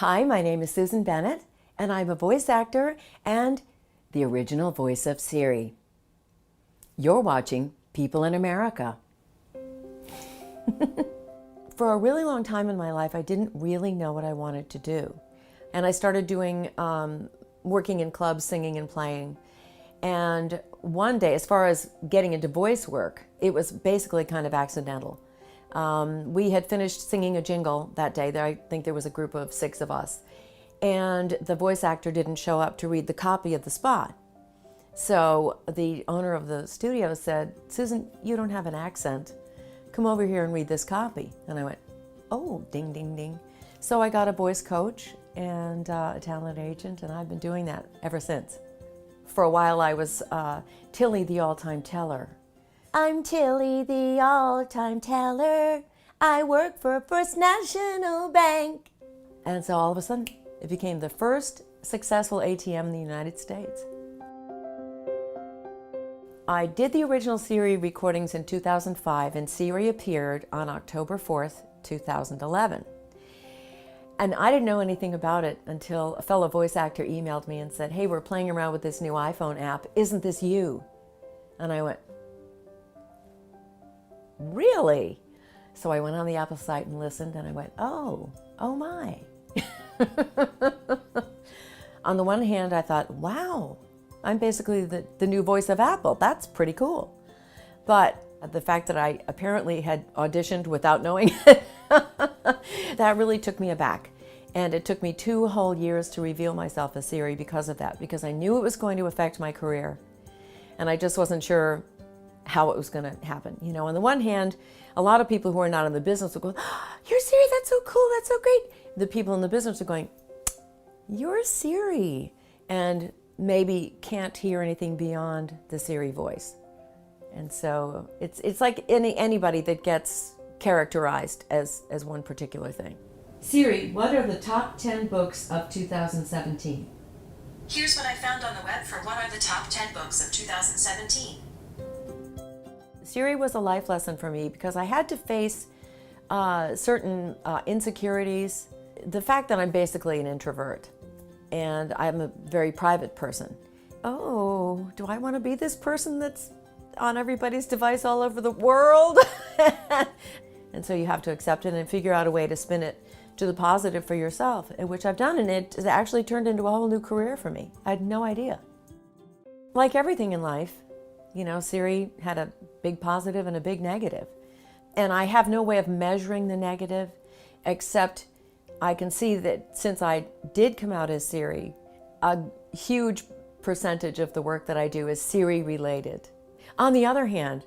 Hi, my name is Susan Bennett, and I'm a voice actor and the original voice of Siri. You're watching People in America. For a really long time in my life, I didn't really know what I wanted to do. And I started doing, working in clubs, singing and playing. And one day, as far as getting into voice work, it was basically kind of accidental. We had finished singing a jingle that day. I think there was a group of 6 of us. And the voice actor didn't show up to read the copy of the spot. So the owner of the studio said, "Susan, you don't have an accent. Come over here and read this copy." And I went, "Oh, ding, ding, ding." So I got a voice coach and a talent agent, and I've been doing that ever since. For a while I was Tilly the all-time teller. I'm Tilly the all-time teller. I work for First National Bank. And so all of a sudden, it became the first successful ATM in the United States. I did the original Siri recordings in 2005, and Siri appeared on October 4th, 2011. And I didn't know anything about it until a fellow voice actor emailed me and said, "Hey, we're playing around with this new iPhone app. Isn't this you?" And I went, "Really?" So I went on the Apple site and listened, and I went, oh my. On the one hand, I thought, wow, I'm basically the new voice of Apple. That's pretty cool. But the fact that I apparently had auditioned without knowing it, that really took me aback. And it took me 2 whole years to reveal myself as Siri because of that, because I knew it was going to affect my career. And I just wasn't sure how it was going to happen. You know, on the one hand, a lot of people who are not in the business will go, "Oh, you're Siri, that's so cool, that's so great." The people in the business are going, "You're Siri," and maybe can't hear anything beyond the Siri voice. And so it's like anybody that gets characterized as one particular thing. Siri, what are the top 10 books of 2017? Here's what I found on the web for what are the top 10 books of 2017. Siri was a life lesson for me because I had to face certain insecurities. The fact that I'm basically an introvert and I'm a very private person. Oh, do I want to be this person that's on everybody's device all over the world? And so you have to accept it and figure out a way to spin it to the positive for yourself, which I've done, and it has actually turned into a whole new career for me. I had no idea. Like everything in life, you know, Siri had a big positive and a big negative. And I have no way of measuring the negative, except I can see that since I did come out as Siri, a huge percentage of the work that I do is Siri related. On the other hand,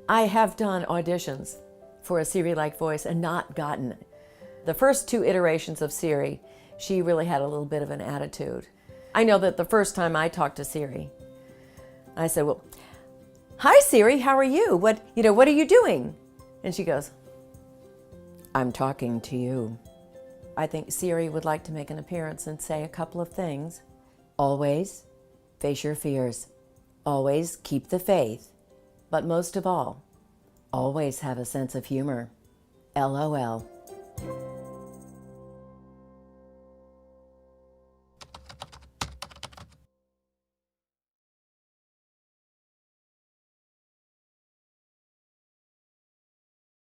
I have done auditions for a Siri-like voice and not gotten it. The first 2 iterations of Siri, she really had a little bit of an attitude. I know that the first time I talked to Siri, I said, "Well, hi Siri, how are you? What are you doing?" And she goes, "I'm talking to you." I think Siri would like to make an appearance and say a couple of things. Always face your fears. Always keep the faith. But most of all, always have a sense of humor. LOL.